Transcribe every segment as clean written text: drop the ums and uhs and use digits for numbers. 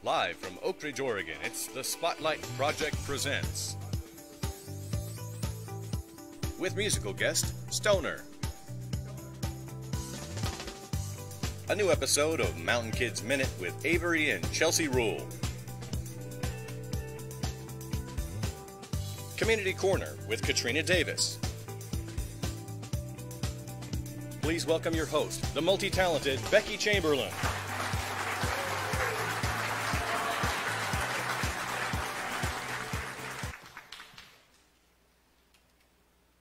Live from Oak Ridge, Oregon, it's the Spotlight Project Presents. With musical guest, Stoner. A new episode of Mountain Kids Minute with Avery and Chelsea Rule. Community Corner with Katrina Davis. Please welcome your host, the multi-talented Becky Chamberlain.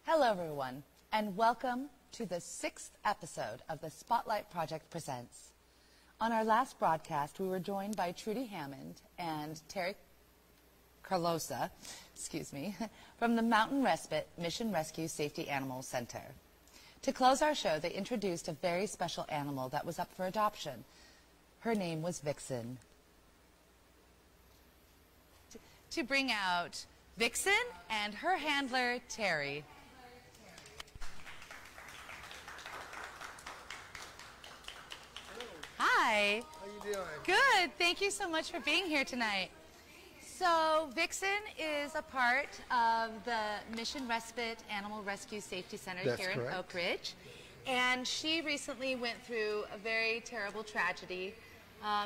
Hello, everyone, and welcome to the 6th episode of the Spotlight Project Presents. On our last broadcast, we were joined by Trudy Hammond and Terry Carlosa, from the Mountain Respite Mission Rescue Safety Animal Center. To close our show, they introduced a very special animal that was up for adoption. Her name was Vixen. To bring out Vixen and her handler, Terry. Hi. How you doing? Good. Thank you so much for being here tonight. So Vixen is a part of the Mission Respite Animal Rescue Safety Center here in Oak Ridge. And she recently went through a very terrible tragedy.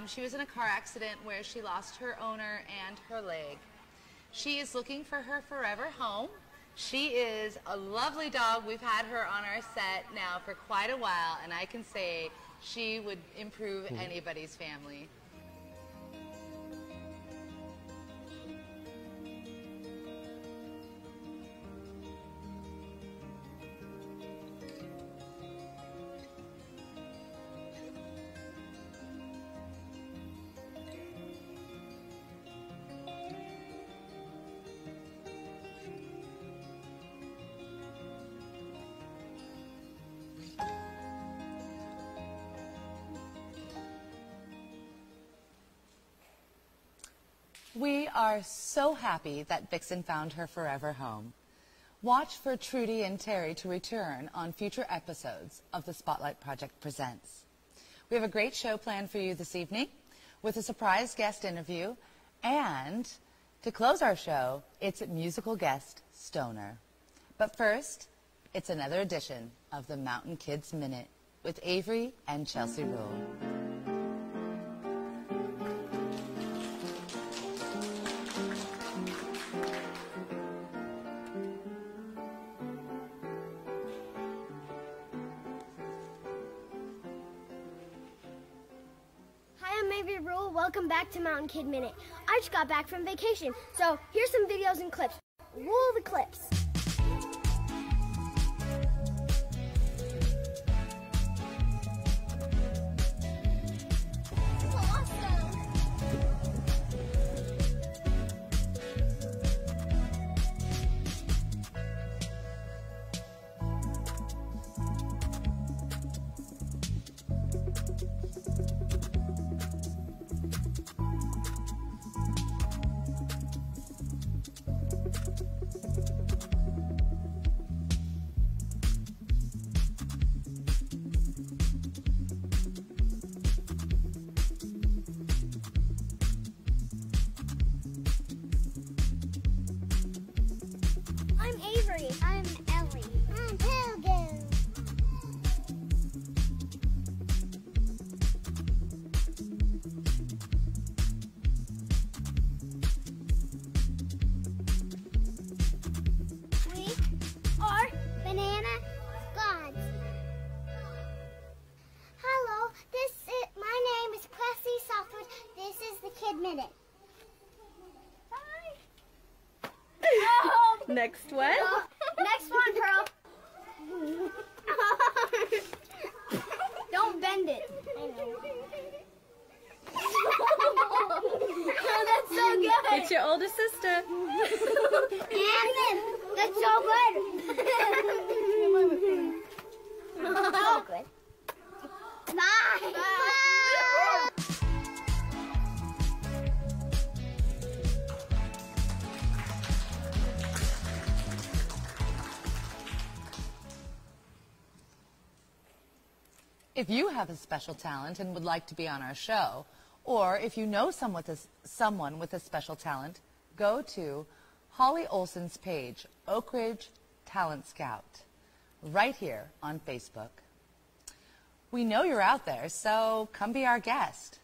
She was in a car accident where she lost her owner and her leg. She is looking for her forever home. She is a lovely dog. We've had her on our set now for quite a while, and I can say she would improve anybody's family. We are so happy that Vixen found her forever home. Watch for Trudy and Terry to return on future episodes of the Spotlight Project Presents. We have a great show planned for you this evening with a surprise guest interview, and to close our show, it's musical guest Stoner. But first, it's another edition of the Mountain Kids Minute with Avery and Chelsea Rule. Welcome back to Mountain Kid Minute. I just got back from vacation, so here's some videos and clips. Roll the clips. I'm Avery. I'm Ellie. I'm Pilgrim. We are Banana Gods. Hello, my name is Presley Softwood. This is the Kid Minute. Next one. Next one, Pearl. Don't bend it. Oh, that's so good. It's your older sister. And that's so good. So good. Bye. Bye. If you have a special talent and would like to be on our show, Or if you know someone with a special talent, go to Holly Olson's page, Oak Ridge Talent Scout, right here on Facebook. We know you're out there, so come be our guest.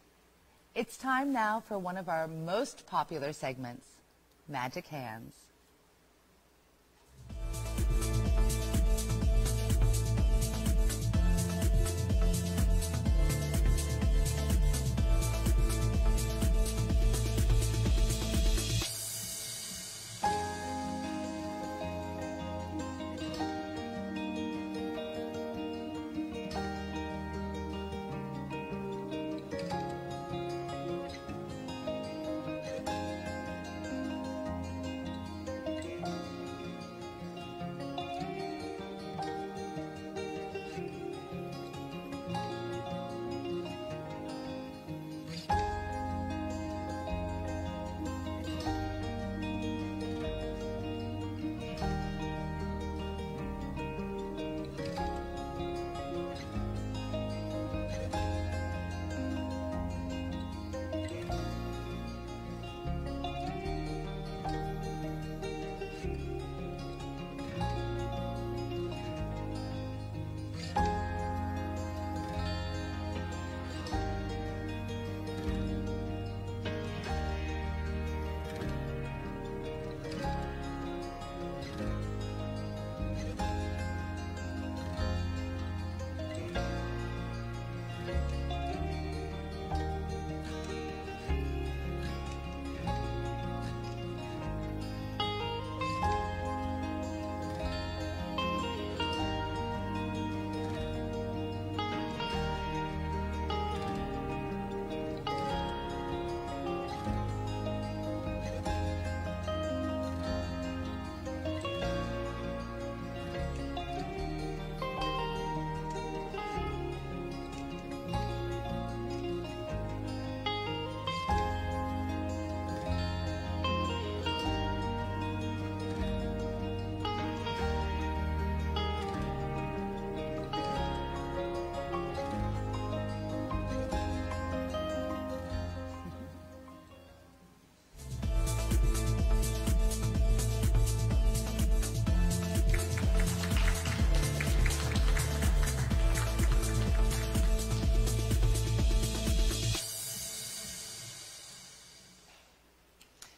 It's time now for one of our most popular segments, Magic Hands.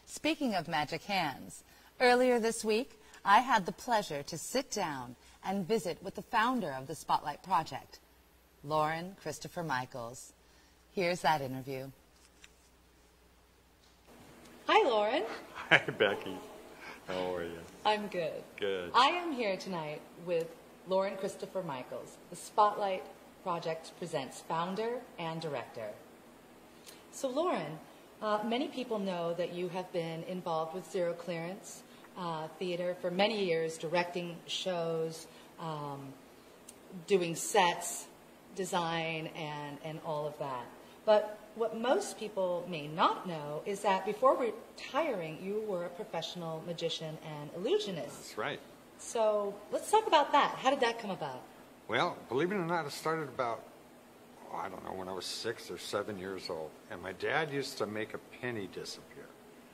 Speaking of magic hands, earlier this week, I had the pleasure to sit down and visit with the founder of the Spotlight Project, Loren Christopher Michaels. Here's that interview. Hi, Loren. Hi, Becky. How are you? I'm good. Good. I am here tonight with Loren Christopher Michaels. The Spotlight Project presents founder and director. So, Loren, many people know that you have been involved with Zero Clearance Theater for many years, directing shows, doing sets, design, and all of that. But what most people may not know is that before retiring, you were a professional magician and illusionist. That's right. So let's talk about that. How did that come about? Well, believe it or not, it started about, I don't know, when I was 6 or 7 years old. And my dad used to make a penny disappear.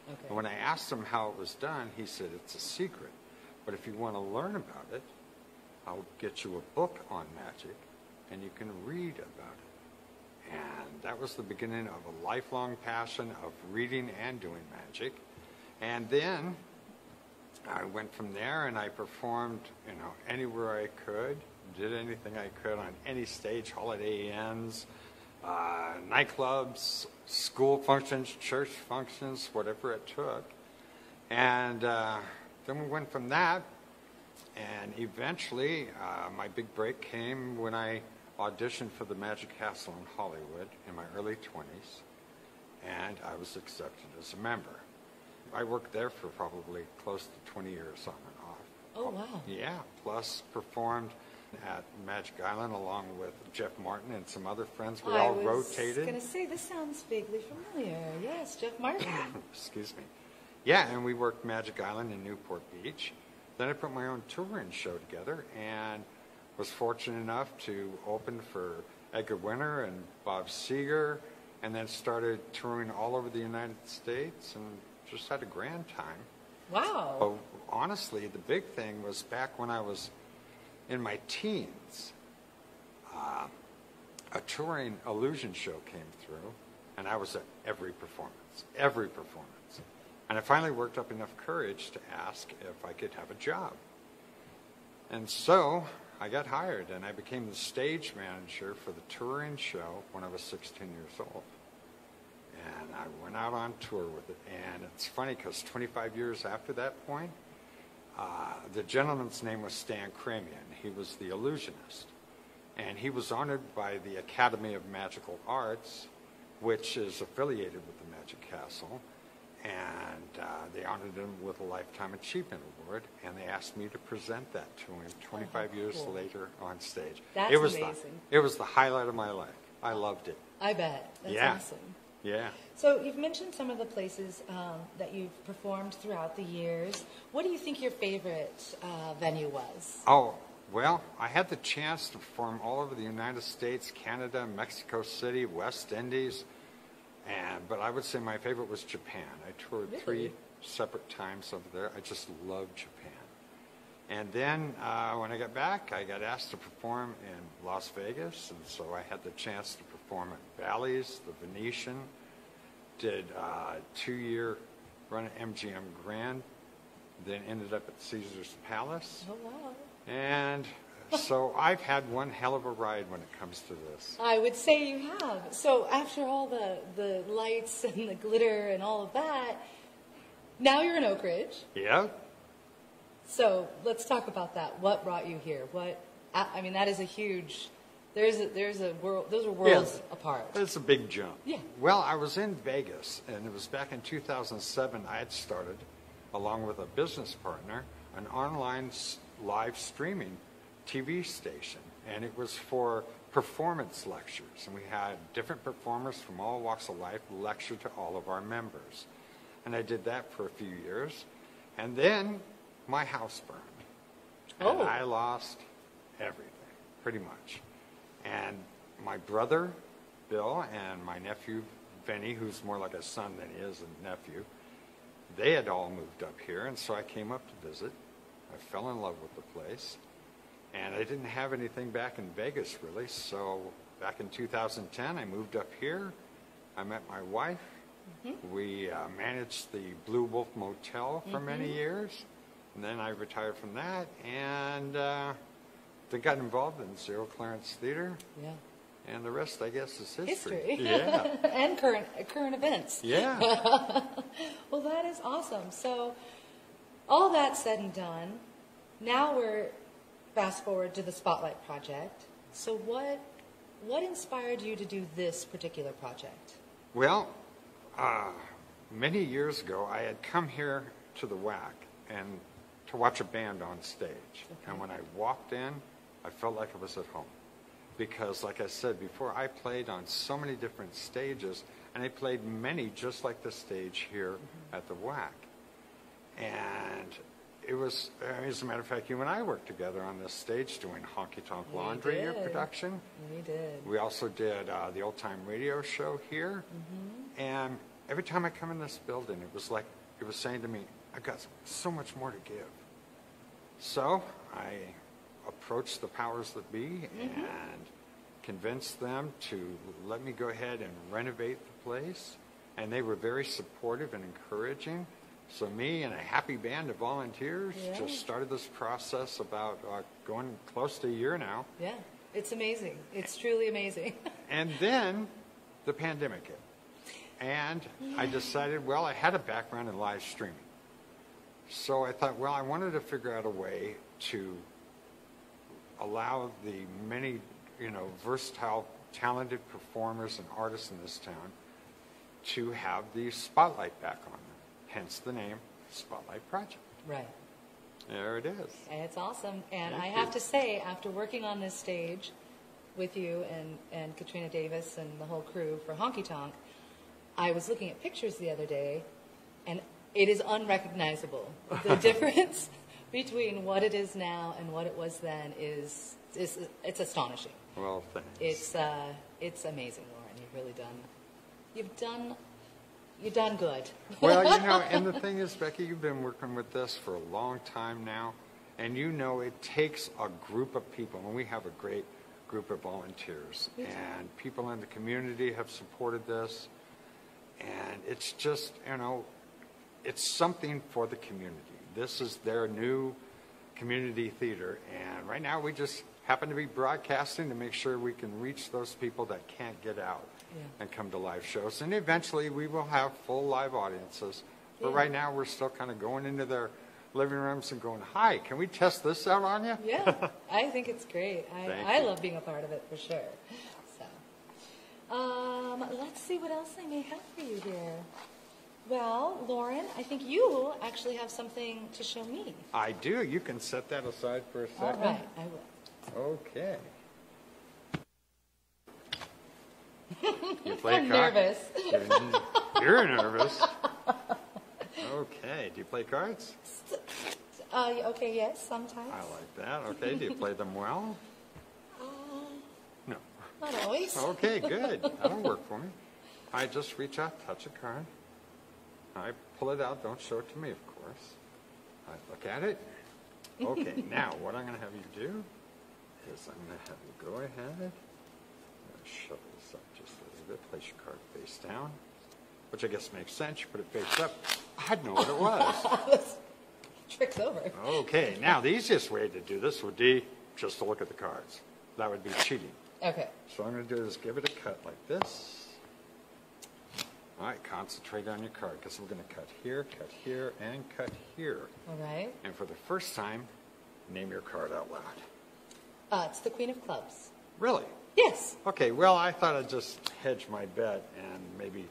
Okay. And when I asked him how it was done, he said, it's a secret. But if you want to learn about it, I'll get you a book on magic, and you can read about it. And that was the beginning of a lifelong passion of reading and doing magic. And then I went from there, and I performed, anywhere I could, did anything I could on any stage, Holiday Inns, nightclubs, school functions, church functions, whatever it took. And then we went from that, and eventually my big break came when I auditioned for the Magic Castle in Hollywood in my early 20s, and I was accepted as a member. I worked there for probably close to 20 years on and off. Oh, wow. Yeah, plus performed at Magic Island along with Jeff Martin and some other friends. We all rotated. I was going to say, this sounds vaguely familiar. Yes, Jeff Martin. Excuse me. Yeah, and we worked Magic Island in Newport Beach. Then I put my own touring show together and was fortunate enough to open for Edgar Winter and Bob Seger and then started touring all over the United States and just had a grand time. Wow. But honestly, the big thing was back when I was in my teens, a touring illusion show came through, and I was at every performance. And I finally worked up enough courage to ask if I could have a job. And so I got hired, and I became the stage manager for the touring show when I was 16 years old. And I went out on tour with it. And it's funny because 25 years after that point, the gentleman's name was Stan Kramian. He was the illusionist. And he was honored by the Academy of Magical Arts, which is affiliated with the Magic Castle. And they honored him with a Lifetime Achievement Award, and they asked me to present that to him 25 years later on stage. That's amazing. It was the highlight of my life. I loved it. I bet. That's awesome. Yeah. So you've mentioned some of the places that you've performed throughout the years. What do you think your favorite venue was? Oh, well, I had the chance to perform all over the United States, Canada, Mexico City, West Indies. But I would say my favorite was Japan. I toured 3 separate times over there. I just loved Japan. And then when I got back, I got asked to perform in Las Vegas, and so I had the chance to perform at Bally's, the Venetian, did a 2-year run at MGM Grand, then ended up at Caesar's Palace. Oh, wow. And so I've had one hell of a ride when it comes to this. I would say you have. So after all the lights and the glitter and all of that, now you're in Oak Ridge. Yeah. So let's talk about that. What brought you here? I mean, that is a huge. There's a world. Those are worlds apart. It's a big jump. Yeah. Well, I was in Vegas, and it was back in 2007. I had started, along with a business partner, an online live streaming TV station, and it was for performance lectures, and we had different performers from all walks of life lecture to all of our members, and I did that for a few years, and then my house burned, and I lost everything, pretty much, and my brother Bill and my nephew Benny, who's more like a son than he is a nephew, they had all moved up here, and so I came up to visit. I fell in love with the place. And I didn't have anything back in Vegas, really. So back in 2010, I moved up here. I met my wife. Mm-hmm. We managed the Blue Wolf Motel for many years. And then I retired from that. And then got involved in Zero Clearance Theater. Yeah. And the rest, I guess, is history. Yeah. And current events. Yeah. Well, that is awesome. So all that said and done, now we're fast forward to the Spotlight Project. So what inspired you to do this particular project? Well, many years ago, I had come here to the WAC and to watch a band on stage. Okay. And when I walked in, I felt like I was at home. Because, like I said before, I played on so many different stages, and I played many just like the stage here at the WAC. And it was, as a matter of fact, you and I worked together on this stage doing Honky Tonk Laundry production. We did. We also did the Old Time Radio Show here. And every time I come in this building, it was like, it was saying to me, I've got so much more to give. So I approached the powers that be and convinced them to let me go ahead and renovate the place. And they were very supportive and encouraging. So me and a happy band of volunteers just started this process about going close to a year now. Yeah, it's amazing. It's truly amazing. And then the pandemic hit. And I decided, well, I had a background in live streaming. So I thought, well, I wanted to figure out a way to allow the many, versatile, talented performers and artists in this town to have the spotlight back on them. Hence the name Spotlight Project. Right. There it is. And it's awesome. And I have to say, after working on this stage with you and Katrina Davis and the whole crew for Honky Tonk, I was looking at pictures the other day, and it is unrecognizable. The difference between what it is now and what it was then is it's astonishing. Well, thanks. It's amazing, Loren. You've really done You've done good. Well, you know, and the thing is, Becky, you've been working with this for a long time now, and you know it takes a group of people, and we have a great group of volunteers, and people in the community have supported this, and it's just, you know, it's something for the community. This is their new community theater, and right now we just happen to be broadcasting to make sure we can reach those people that can't get out and come to live shows. And eventually we will have full live audiences. But right now we're still kind of going into their living rooms and going, hi, can we test this out on you? Yeah, I think it's great. I love being a part of it for sure. So, let's see what else I may have for you here. Well, Loren, I think you actually have something to show me. I do. You can set that aside for a second. All right, I will. Okay. You play I'm cards? nervous. You're nervous. Okay. Do you play cards? Okay, yes, sometimes. I like that. Okay. Do you play them well? No. Not always. Okay, good. That'll work for me. I just reach out, touch a card. I pull it out. Don't show it to me, of course. I look at it. Okay, now what I'm going to have you do is I'm going to have you go ahead. I'm going to shuffle this up just a little bit. Place your card face down, which I guess makes sense. You put it face up. I'd know what it was. Trick's over. Okay, now the easiest way to do this would be just to look at the cards. That would be cheating. Okay. So what I'm going to do is give it a cut like this. All right, concentrate on your card because we're going to cut here, and cut here. All right. And for the first time, name your card out loud. It's the Queen of Clubs. Really? Yes. Okay, well, I thought I'd just hedge my bet and maybe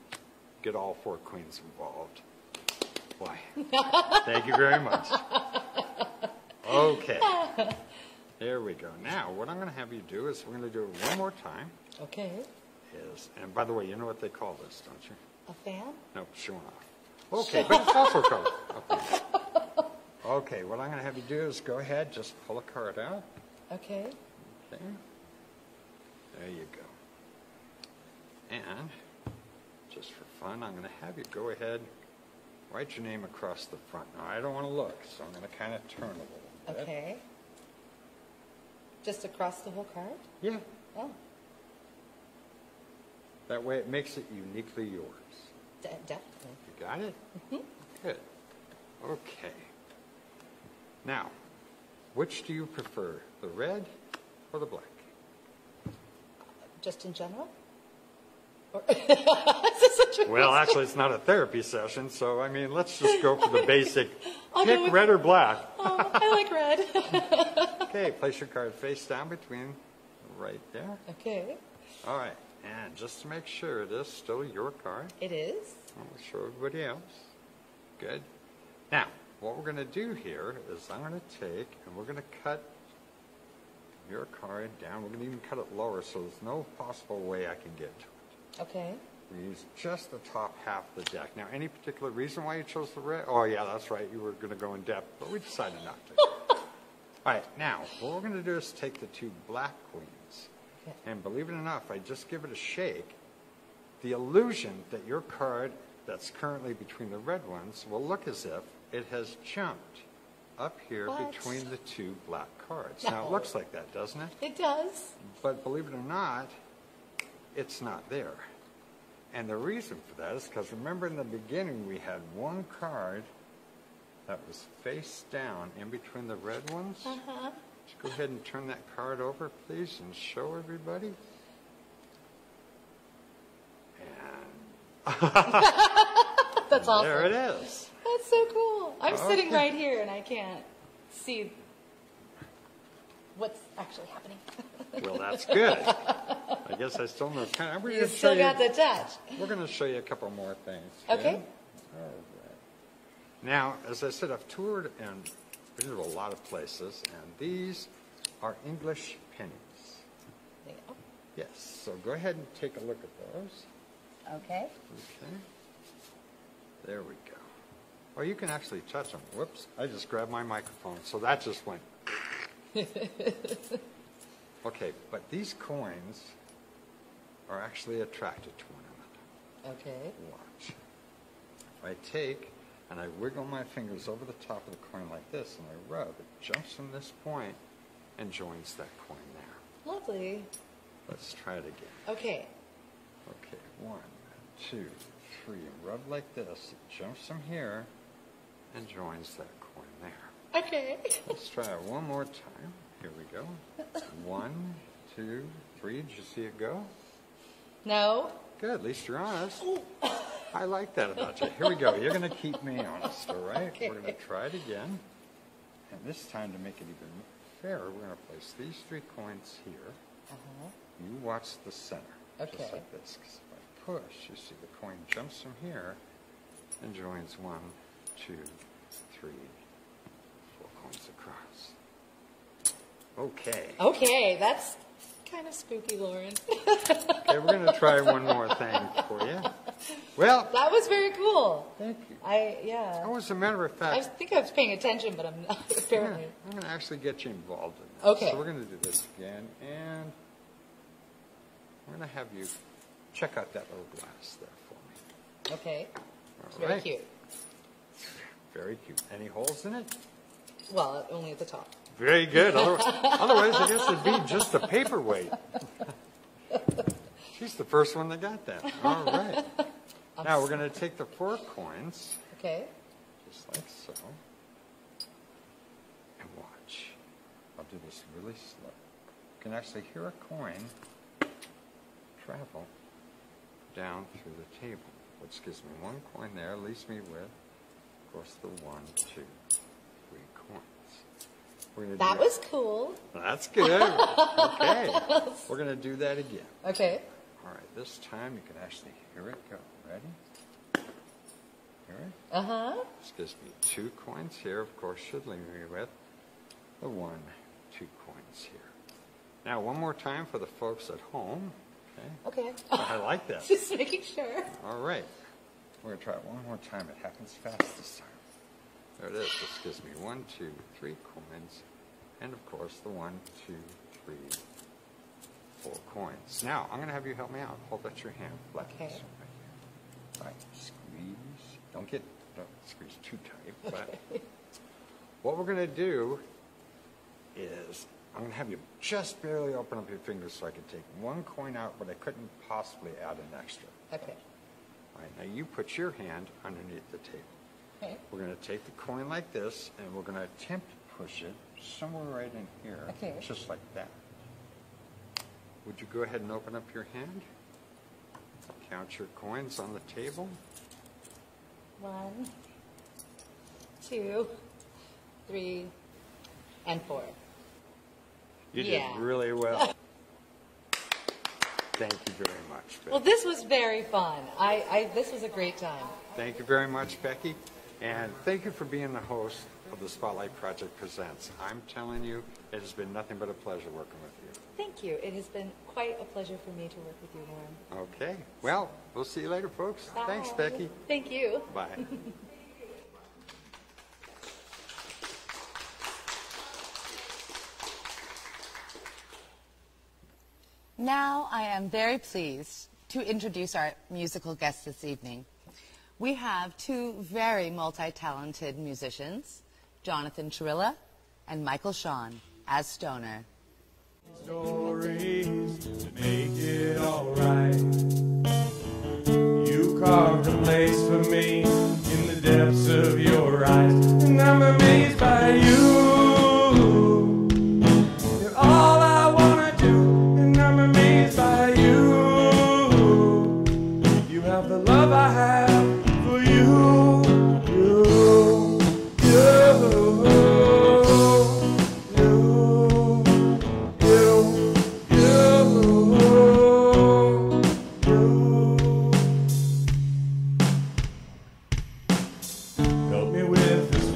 get all 4 queens involved. Why? Thank you very much. Okay. There we go. Now, what I'm going to have you do is we're going to do it one more time. Okay. And by the way, you know what they call this, don't you? A fan? No, showing off. Okay, but it's also called. Okay, what I'm going to have you do is go ahead, just pull a card out. Okay. Okay. There you go. And just for fun, I'm going to have you go ahead, write your name across the front. Now, I don't want to look, so I'm going to kind of turn a little bit. Okay. Just across the whole card? Yeah. Oh. That way it makes it uniquely yours. Definitely. You got it? Mm-hmm. Good. Okay. Now, which do you prefer, the red or the black? Just in general? Or Well, actually, it's not a therapy session, so, I mean, let's just go for the basic. Pick red or black. Oh, I like red. Okay, place your card face down between right there. Okay. All right. And just to make sure it is still your card. It is. I'll show everybody else. Good. Now, what we're going to do here is I'm going to take and we're going to cut your card down. We're going to even cut it lower so there's no possible way I can get to it. Okay. We use just the top half of the deck. Now, any particular reason why you chose the red? Oh, yeah, that's right. You were going to go in depth, but we decided not to. All right. Now, what we're going to do is take the 2 black queens. And believe it or not, if I just give it a shake, the illusion that your card that's currently between the red ones will look as if it has jumped up here between the 2 black cards. No. Now, it looks like that, doesn't it? It does. But believe it or not, it's not there. And the reason for that is because remember in the beginning we had 1 card that was face down in between the red ones? Uh-huh. Go ahead and turn that card over, please, and show everybody. And that's awesome. There it is. That's so cool. I'm sitting right here, and I can't see what's actually happening. Well, that's good. I guess I still know. You still got the touch. We're going to show you a couple more things. Okay. All right. Now, as I said, I've toured and been to a lot of places, and these are English pennies. There you go. Yes, so go ahead and take a look at those. Okay. Okay. There we go. Or you can actually touch them. Whoops, I just grabbed my microphone, so that just went. Okay, but these coins are actually attracted to one Okay. Watch. If I take and I wiggle my fingers over the top of the coin like this and I rub, it jumps from this point and joins that coin there. Lovely. Let's try it again. Okay. Okay, 1, 2, 3, and rub like this. It jumps from here and joins that coin there. Okay. Let's try it one more time. Here we go. 1, 2, 3. Did you see it go? No. Good, at least you're honest. I like that about you. Here we go. You're going to keep me honest, all right? Okay. We're going to try it again. And this time, to make it even fairer, we're going to place these 3 coins here. You watch the center, just like this. Because if I push, you see the coin jumps from here and joins 1, 2, 3, 4 coins across. Okay. Okay, that's kind of spooky, Loren. Okay, we're going to try one more thing for you. Well, that was very cool. Thank you. Yeah. Oh, as a matter of fact, I think I was paying attention, but I'm not, apparently. I'm going to actually get you involved in this. Okay. So we're going to do this again, and I'm going to have you check out that little glass there for me. Okay. All It's very right. cute. Very cute. Any holes in it? Well, only at the top. Very good. Otherwise, I guess it'd be just a paperweight. She's the first one that got that. All right. Now we're going to take the 4 coins, Okay. just like so, and watch. I'll do this really slow. You can actually hear a coin travel down through the table, which gives me 1 coin there, leaves me with, of course, the 1, 2, 3 coins. We're gonna That do was cool. That's good. Okay. We're going to do that again. Okay. All right. This time you can actually hear it go. Ready? Hear it? Uh-huh. This gives me 2 coins here. Of course, should leave me with the 1, 2 coins here. Now, one more time for the folks at home. Okay. Okay. I like that. Just making sure. All right. We're going to try it one more time. It happens fast this time. There it is. This gives me 1, 2, 3 coins. And, of course, the 1, 2, 3, 4 coins. Now, I'm going to have you help me out. Hold out your hand. Flat Okay. this right here. Right. Squeeze. Don't squeeze too tight. But what we're going to do is I'm going to have you just barely open up your fingers so I can take 1 coin out, but I couldn't possibly add an extra. Okay. All right. Now, you put your hand underneath the table. Okay. We're going to take the coin like this, and we're going to attempt to push it somewhere right in here, Okay. just like that. Would you go ahead and open up your hand? Count your coins on the table. 1, 2, 3, and 4. You Yeah. did really well. Thank you very much, Becky. Well, this was very fun. This was a great time. Thank you very much, Becky. And thank you for being the host of the Spotlight Project Presents. I'm telling you, it has been nothing but a pleasure working with you. Thank you. It has been quite a pleasure for me to work with you, Loren. Okay. Well, we'll see you later, folks. Bye. Thanks, Becky. Thank you. Bye. Now I am very pleased to introduce our musical guests this evening. We have 2 very multi-talented musicians, Jonathan Chirilla and Michael Shawn, as Stoner. Stories to make it alright. You carved a place for me in the depths of your eyes, and I'm amazed by you. You're all I wanna do, and I'm amazed by you. You have the love I have for you. Help me with this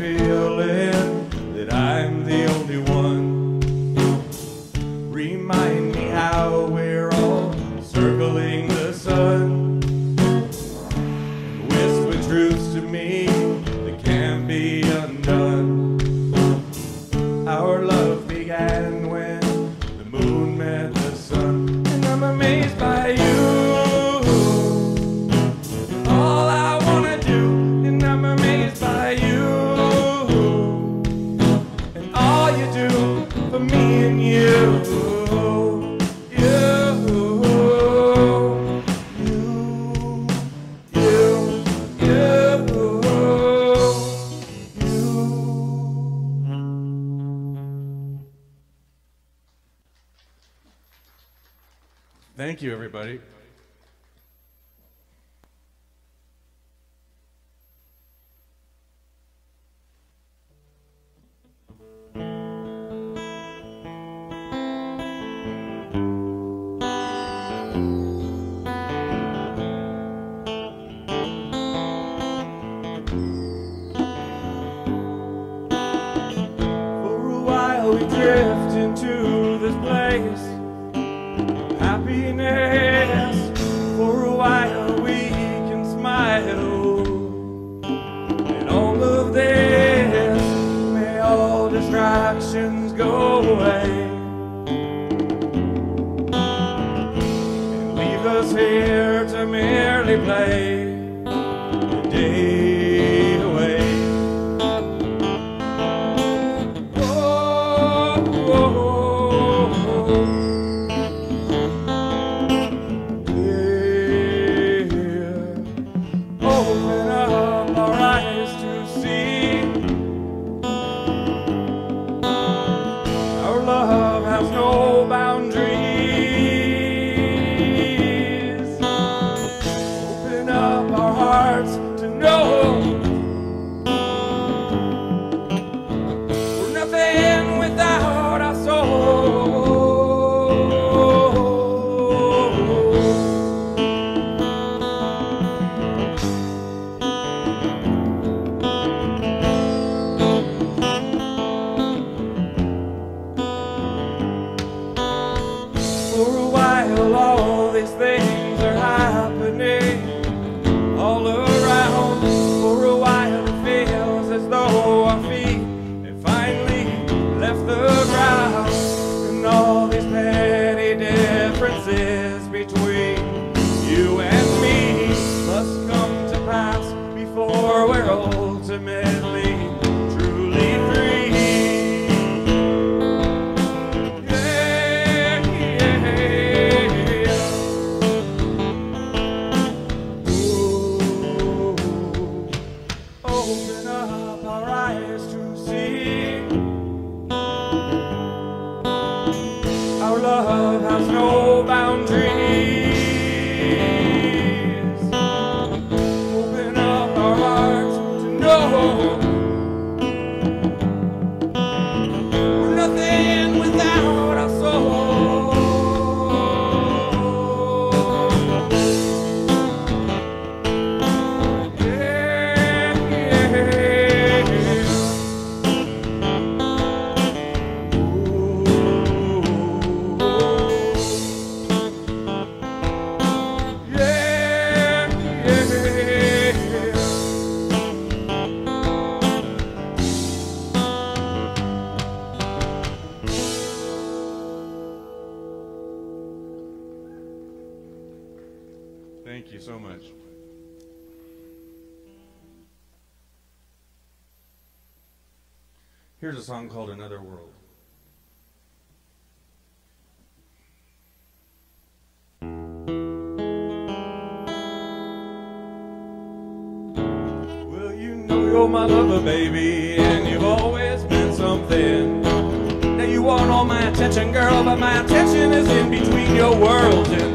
Thank you, everybody. Drift into this place, happiness. For a while we can smile, and all of this, may all distractions go away, and leave us here to merely play the day away. Thank you so much. Here's a song called Another World. Well, you know you're my lover, baby, and you've always been something. Now you want all my attention, girl, but my attention is in between your worlds. And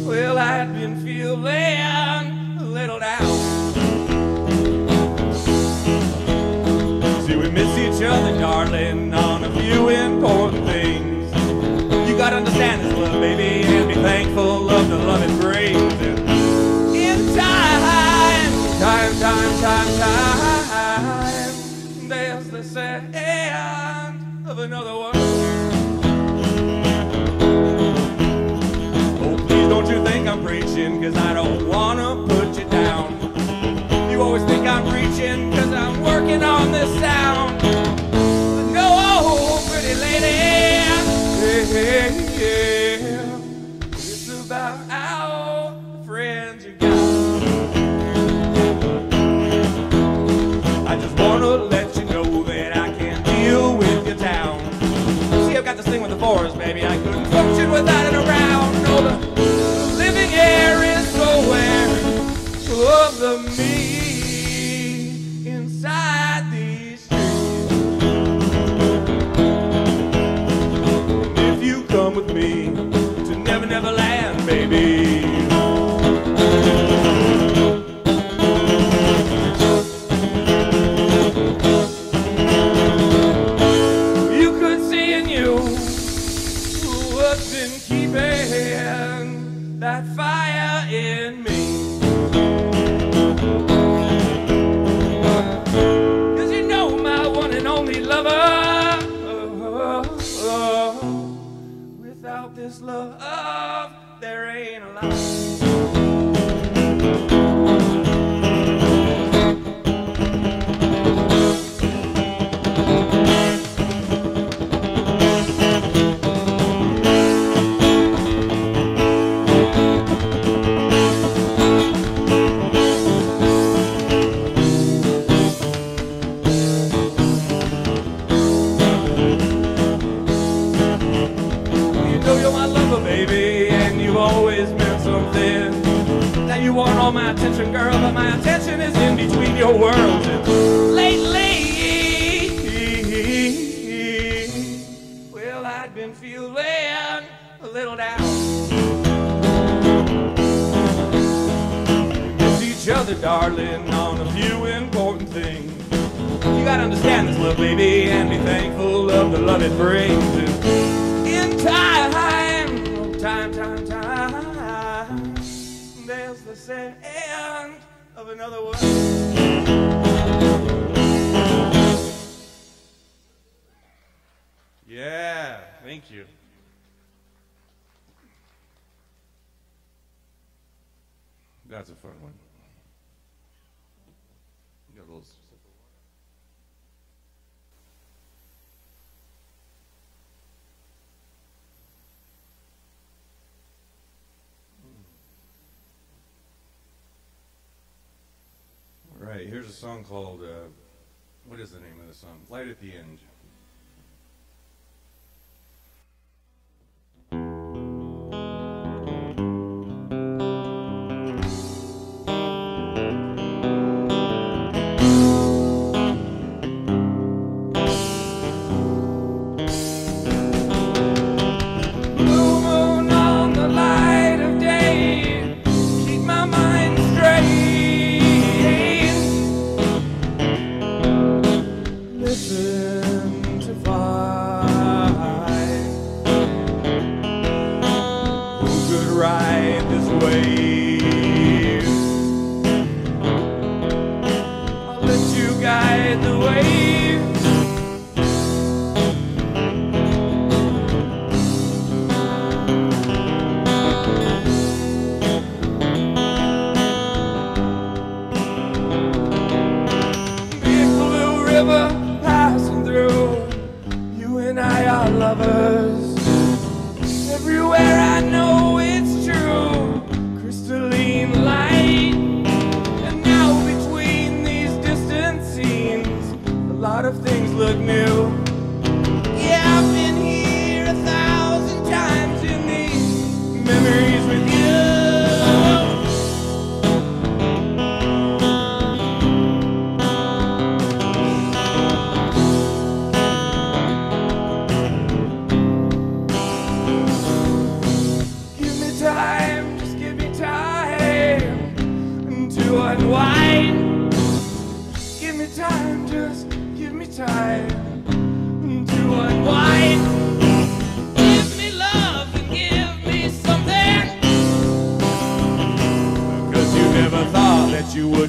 well, I've been feeling a little down. See, we miss each other, darling, on a few important things. You gotta understand this love, baby, and be thankful of the love it brings. And in time, there's the sad end of another world. Don't you think I'm preaching, cause I don't wanna put you down. You always think I'm preaching, cause I'm working on this sound. But no, pretty lady, yeah, it's about how friends you got. I just wanna let you know that I can't deal with your town. See, I've got this thing with the forest, baby, I couldn't function without it around. No, the living air is nowhere of the me inside these streets. attention, girl, but my attention is in between your worlds. And lately, well, I'd been feeling a little down. Miss each other, darling, on a few important things. You gotta understand this, little baby, and be thankful of the love it brings. And in time, there's the sound of another word. Yeah, thank you. That's a fun one. Got a little. All right, here's a song called, what is the name of the song? Light at the End.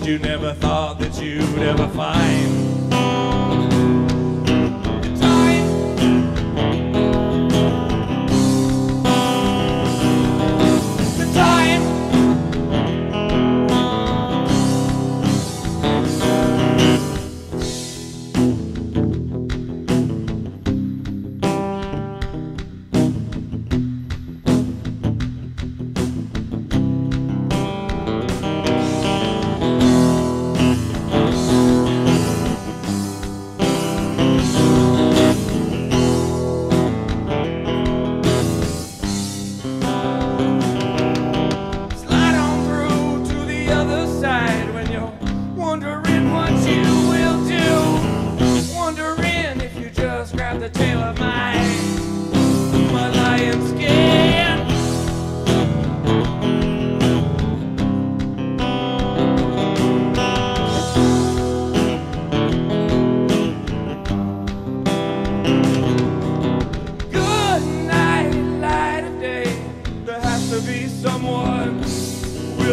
You never thought that you'd ever find the time. The time.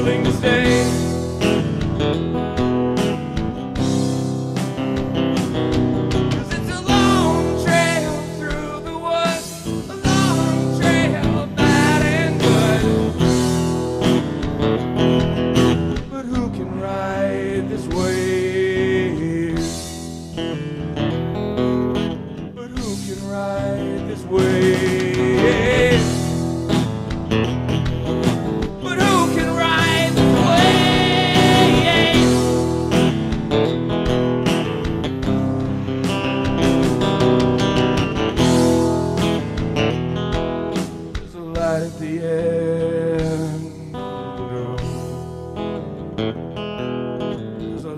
willing to stay.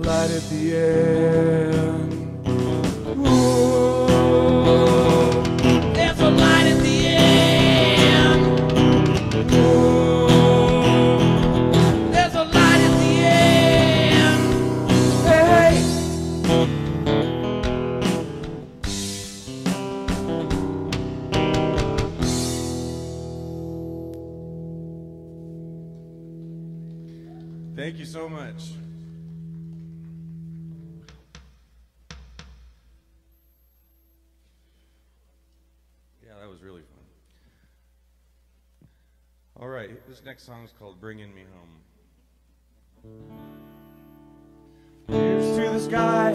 light at the end. Ooh, there's a light at the end. Ooh, there's a light at the end. Hey. Thank you so much. Yeah, that was really fun. All right, this next song is called Bringing Me Home. Here's to the sky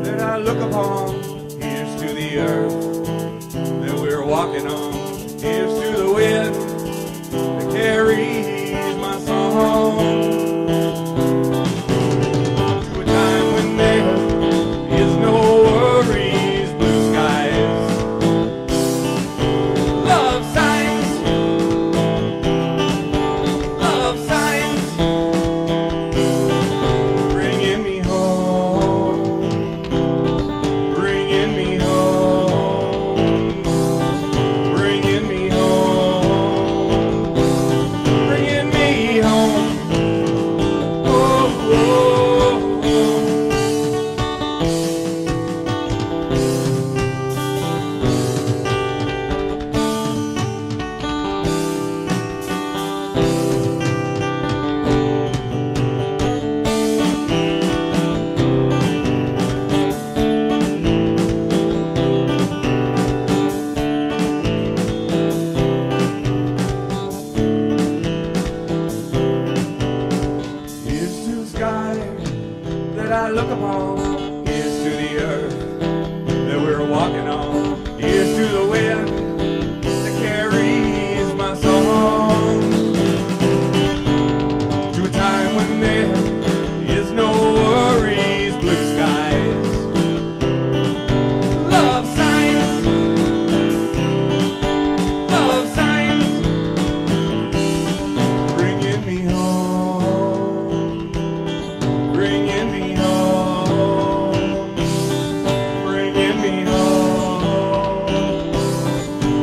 that I look upon. Here's to the earth that we're walking on. Here's to the wind that carries my song. To a time when there is no worries, blue skies, love signs, bringing me home, bringing me home, bringing me home, bringing me home. Oh, oh, oh. Here's to the sky that I look upon. Here's to the earth that we're walking on. Here's to the wind that carries my song. To a time when there is no worries, blue skies, love signs, bringing me home, bringing me home, bringing me home,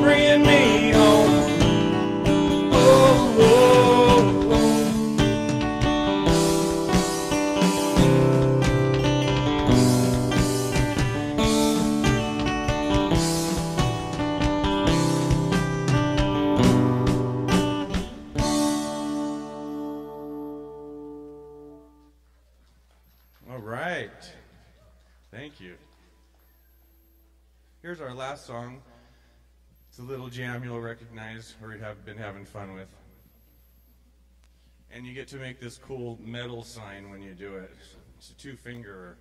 bringing me home. Oh, oh, oh. All right. Thank you. Here's our last song. It's a little jam you'll recognize or you have been having fun with. And you get to make this cool metal sign when you do it. It's a two-finger.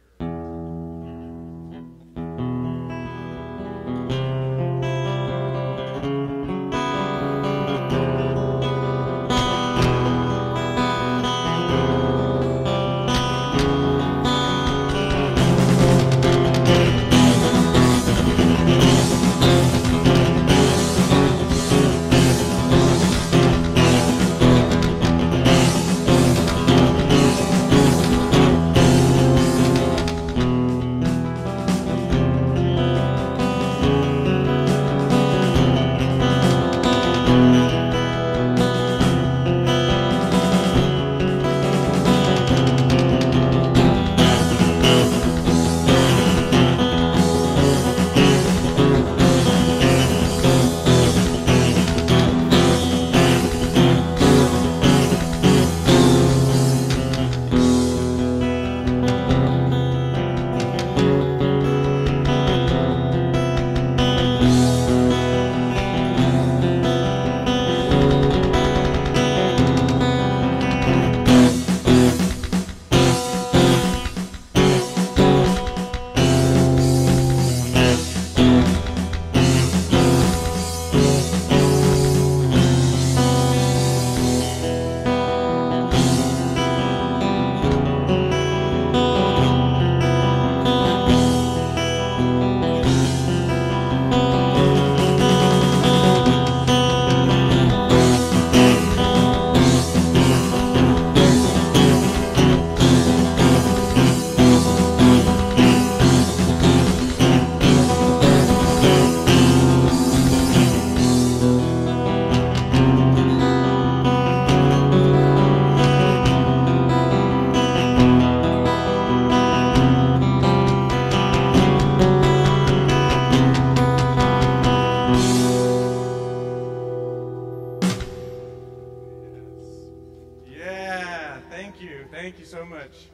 Thank you. Thank you so much.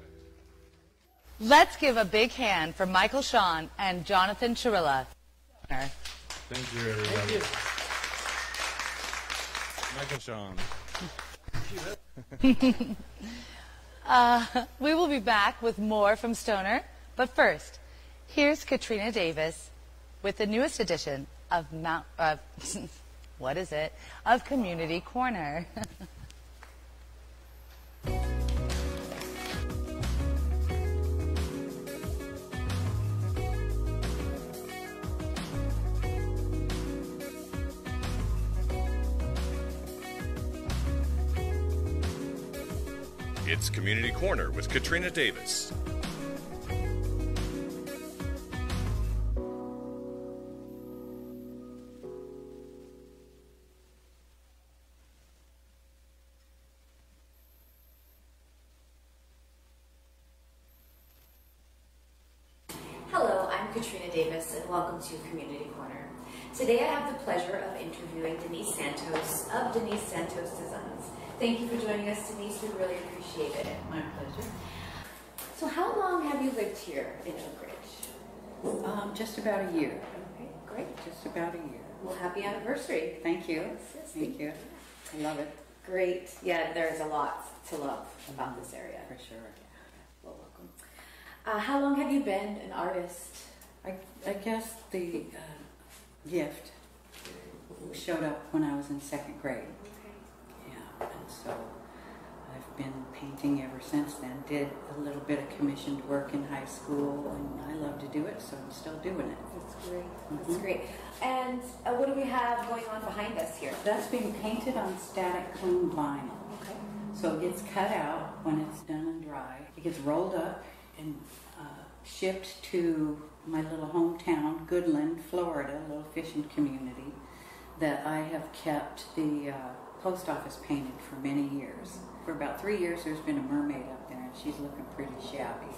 Let's give a big hand for Michael Sean and Jonathan Chirilla. Thank you, everybody. Michael Sean. We will be back with more from Stoner, but first, here's Katrina Davis with the newest edition of of Community Corner. It's Community Corner with Katrina Davis. Hello, I'm Katrina Davis and welcome to Community Corner. Today I have the pleasure of interviewing Denise Santos of Denise Santos Designs. Thank you for joining us, Denise. We really appreciate it. My pleasure. So how long have you lived here in Oak Ridge? Just about a year. Okay, great. Just about a year. Well, happy anniversary. Thank you. Yes, Thank you. I love it. Great. Yeah, there's a lot to love about this area. For sure. Well, welcome. How long have you been an artist? I guess the gift showed up when I was in second grade. Yeah, and so I've been painting ever since then. Did a little bit of commissioned work in high school, and I love to do it, so I'm still doing it. That's great. That's great. And what do we have going on behind us here? That's being painted on static clean vinyl. Okay. So it gets cut out when it's done and dry. It gets rolled up and shipped to my little hometown, Goodland, Florida, a little fishing community that I have kept the post office painted for many years. For about 3 years there's been a mermaid up there and she's looking pretty shabby.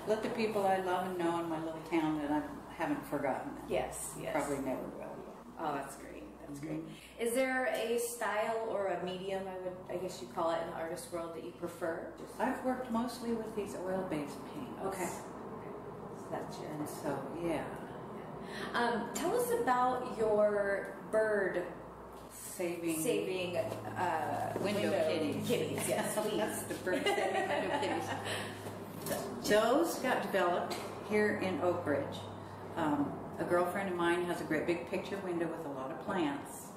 Let the people I love and know in my little town that I haven't forgotten them. Yes, yes. Probably never will. Oh, that's great. That's great. Is there a style or a medium, I guess you call it in the artist world, that you prefer? I've worked mostly with these oil-based paints. Okay. So that's your... And so, yeah. Tell us about your bird Saving window kitties. Yes, please. That's the bird saving window kitties. Those got developed here in Oak Ridge. A girlfriend of mine has a great big picture window with a lot of plants,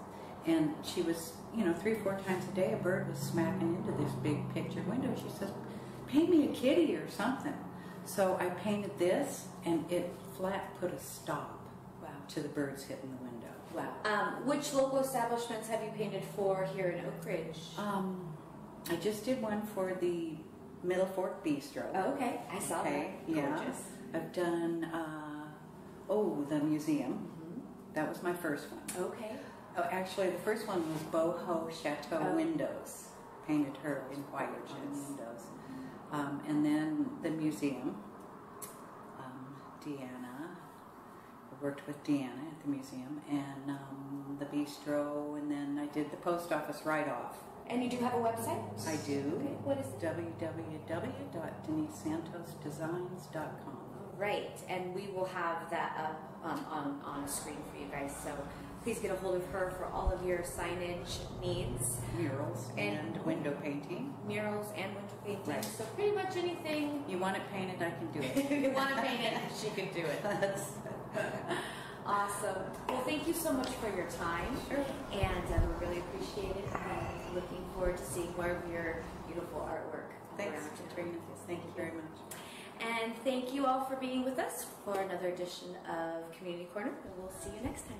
and she was, 3 or 4 times a day a bird was smacking into this big picture window. She says, paint me a kitty or something. So I painted this, and it flat put a stop to the birds hitting the window. Wow. Which local establishments have you painted for here in Oak Ridge? I just did one for the Middle Fork Bistro. Oh, okay. I saw that. Yeah. Gorgeous. I've done, the museum. That was my first one. Okay. Oh, actually, the first one was Boho Chateau Windows. Painted her in white on the windows. And then the museum. Deanna. I worked with Deanna at the museum. And the bistro. And then I did the post office write-off. And you do have a website? I do. Okay. What is it? www.denisesantosdesigns.com. Right, and we will have that up on the screen for you guys. So please get a hold of her for all of your signage needs. Murals and window painting. Murals and window painting. Right. So pretty much anything. You want it painted, I can do it. You want to paint it, she can do it. Awesome. Well, thank you so much for your time. Sure. And we really appreciate it. And looking forward to seeing more of your beautiful artwork. Thanks, Katrina. Thank you very much. And thank you all for being with us for another edition of Community Corner. And we'll see you next time.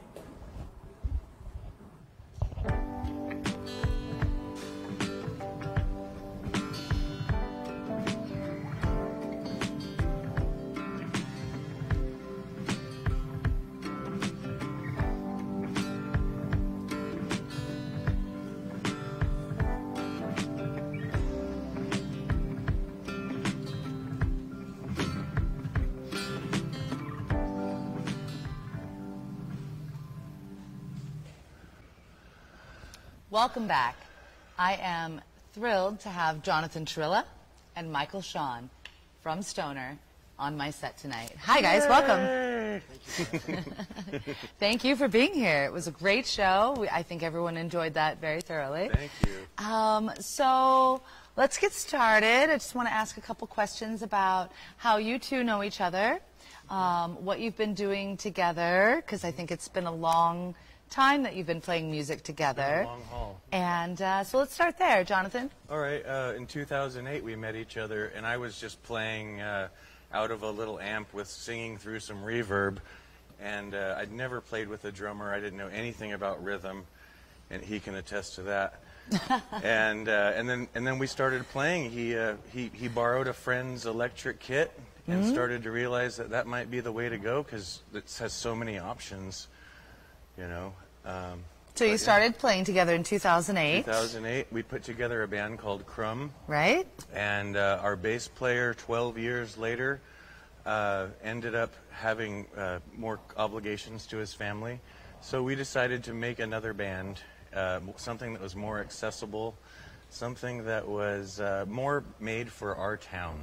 Welcome back. I am thrilled to have Jonathan Trilla and Michael Shawn from Stoner on my set tonight. Hi guys, welcome. Thank you for being here. It was a great show. I think everyone enjoyed that very thoroughly. Thank you. So let's get started. I just want to ask a couple questions about how you two know each other, what you've been doing together, because I think it's been a long time that you've been playing music together. It's been a long haul. And so let's start there, Jonathan. All right, in 2008 we met each other, and I was just playing out of a little amp with singing through some reverb, and I'd never played with a drummer. I didn't know anything about rhythm, and he can attest to that. and then we started playing. He borrowed a friend's electric kit and started to realize that that might be the way to go because it has so many options, you know. So you started playing together in 2008. 2008, we put together a band called Crumb. Right. And our bass player, 12 years later, ended up having more obligations to his family. So we decided to make another band, something that was more accessible, something that was more made for our town.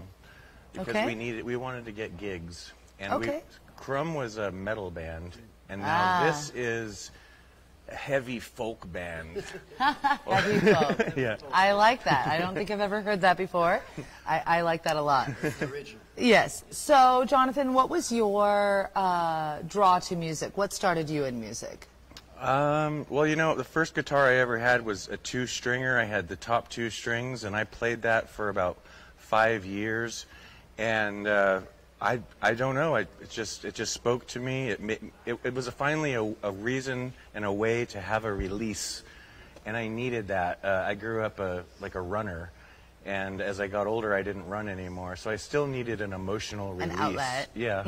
Because we wanted to get gigs. And Crumb was a metal band, and now this is a heavy folk band. Heavy folk. Yeah. I like that. I don't think I've ever heard that before. I like that a lot. Original. Yes. So, Jonathan, what was your draw to music? What started you in music? Well, you know, the first guitar I ever had was a 2-stringer. I had the top 2 strings, and I played that for about 5 years. And I don't know. It just spoke to me. It was finally a reason and a way to have a release, and I needed that. I grew up like a runner, and as I got older, I didn't run anymore. So I still needed an emotional release. An outlet. Yeah.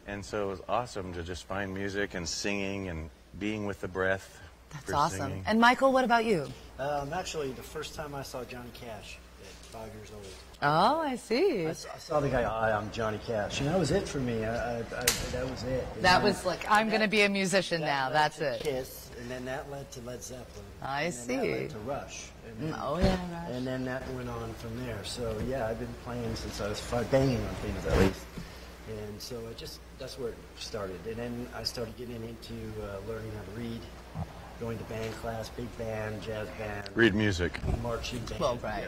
And so it was awesome to just find music and singing and being with the breath. That's awesome. Singing. And Michael, what about you? Actually, the first time I saw Johnny Cash at 5 years old. Oh, I see. I saw the guy, I'm Johnny Cash, and that was it for me. That was it. That was like, I'm going to be a musician now. That's it. Kiss, and then that led to Led Zeppelin. I see. That led to Rush. And then, oh, yeah, Rush. And then that went on from there. So, yeah, I've been playing since I was 5, banging on things at least. And so that's where it started. And then I started getting into learning how to read. Going to band class, big band, jazz band. Read music. Marching band. Well, right.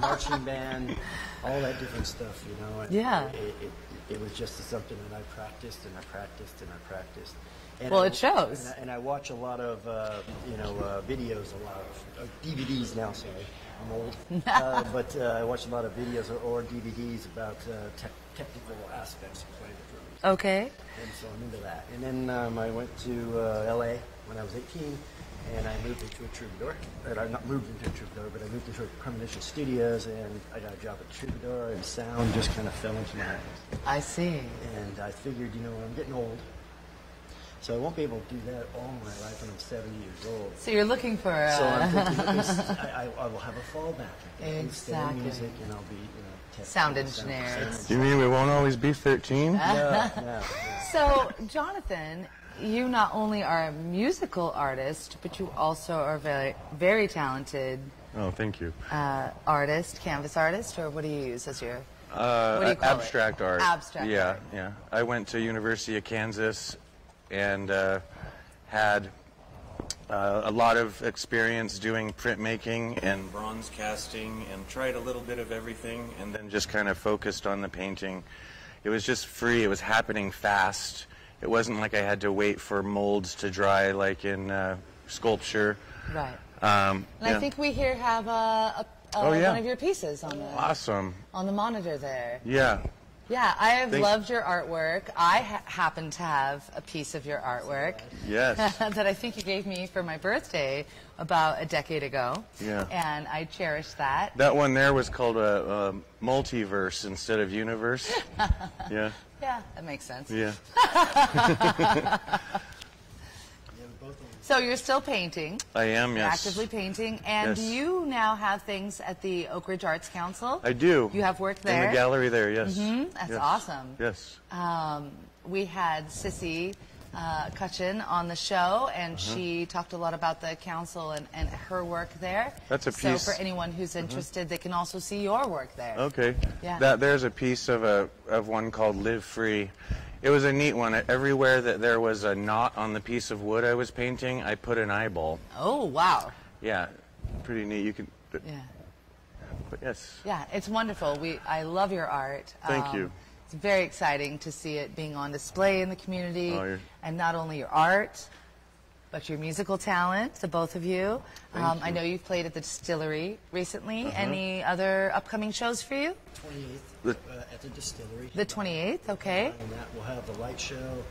Marching band, all that different stuff, you know. And yeah. It was just something that I practiced and I practiced and I practiced. And well, it shows. And I watch a lot of, videos, a lot of DVDs now, sorry. I'm old. But I watch a lot of videos or DVDs about technical aspects of playing the drums. Okay. And so I'm into that. And then I went to L.A. when I was 18, and I moved into a Troubadour. Or I not moved into a Troubadour, but I moved into a Premonition Studios, and I got a job at Troubadour, and sound just kind of fell into my hands. I see. And I figured, I'm getting old, so I won't be able to do that all my life when I'm 70 years old. So you're looking for So I'm thinking, I will have a fallback. Exactly. Music, and I'll be, sound engineer. You mean we won't always be 13? Yeah. So, Jonathan, you not only are a musical artist, but you also are a very, very talented. Oh, thank you. Artist, canvas artist, or what do you use as your? What do you call abstract art. Abstract art. Yeah. I went to University of Kansas and had a lot of experience doing printmaking and bronze casting, and tried a little bit of everything, and then just kind of focused on the painting. It was just free. It was happening fast. It wasn't like I had to wait for molds to dry like in sculpture. Right. And I think we here have one of your pieces on the monitor there. Yeah. Yeah, I have loved your artwork. I happen to have a piece of your artwork. Yes. That I think you gave me for my birthday about a decade ago. Yeah. And I cherish that. That one there was called a multiverse instead of universe. Yeah. Yeah, that makes sense. Yeah. So you're still painting. I am, yes. Actively painting. And do you now have things at the Oak Ridge Arts Council? I do. You have work there? In the gallery there, yes. That's awesome. Yes. We had Sissy Cutchin on the show, and she talked a lot about the council and her work there. That's a piece. So for anyone who's interested, they can also see your work there. Okay. Yeah. There's a piece of one called Live Free. It was a neat one. Everywhere that there was a knot on the piece of wood I was painting, I put an eyeball. Oh, wow. Yeah, pretty neat. You can. Yeah. But yes. Yeah, it's wonderful. I love your art. Thank you. It's very exciting to see it being on display in the community, Oh, and not only your art, but your musical talent, the both of you. I know you've played at the Distillery recently. Any other upcoming shows for you? 28th at the Distillery. The 28th, okay. And that will have the light show,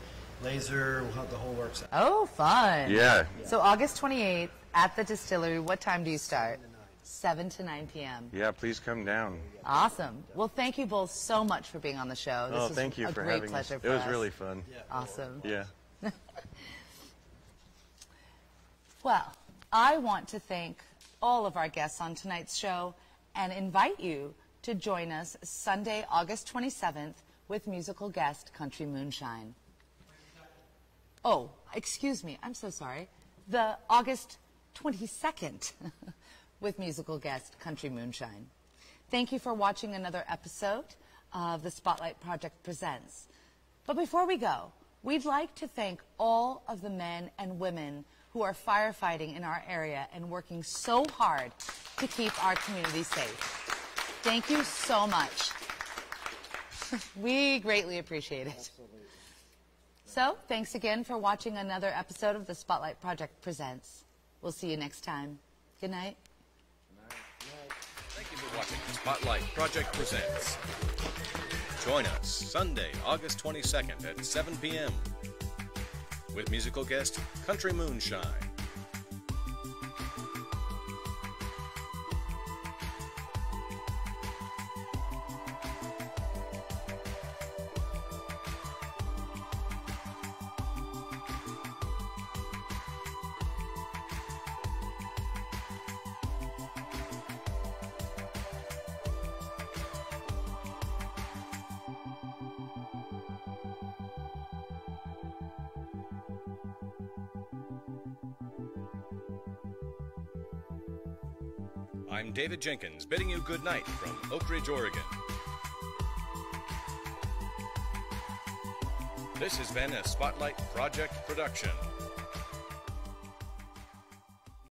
laser, we'll have the whole works. Oh, fun. Yeah. So August 28th at the Distillery, what time do you start? 7 to 9 p.m. Yeah, please come down. Awesome. Well, thank you both so much for being on the show. This was thank you a for great having pleasure us. for It was us. really fun. Yeah. Awesome. Yeah. Well, I want to thank all of our guests on tonight's show and invite you to join us Sunday, August 27th with musical guest Country Moonshine. Oh, excuse me. I'm so sorry. The August 22nd with musical guest Country Moonshine. Thank you for watching another episode of the Spotlight Project Presents. But before we go, we'd like to thank all of the men and women who are firefighting in our area and working so hard to keep our community safe. Thank you so much. We greatly appreciate it. Absolutely. So, thanks again for watching another episode of the Spotlight Project Presents. We'll see you next time. Good night. Thank you for watching Spotlight Project Presents. Join us Sunday, August 22nd at 7 p.m. with musical guest Country Moonshine. I'm David Jenkins, bidding you good night from Oak Ridge, Oregon. This has been a Spotlight Project production.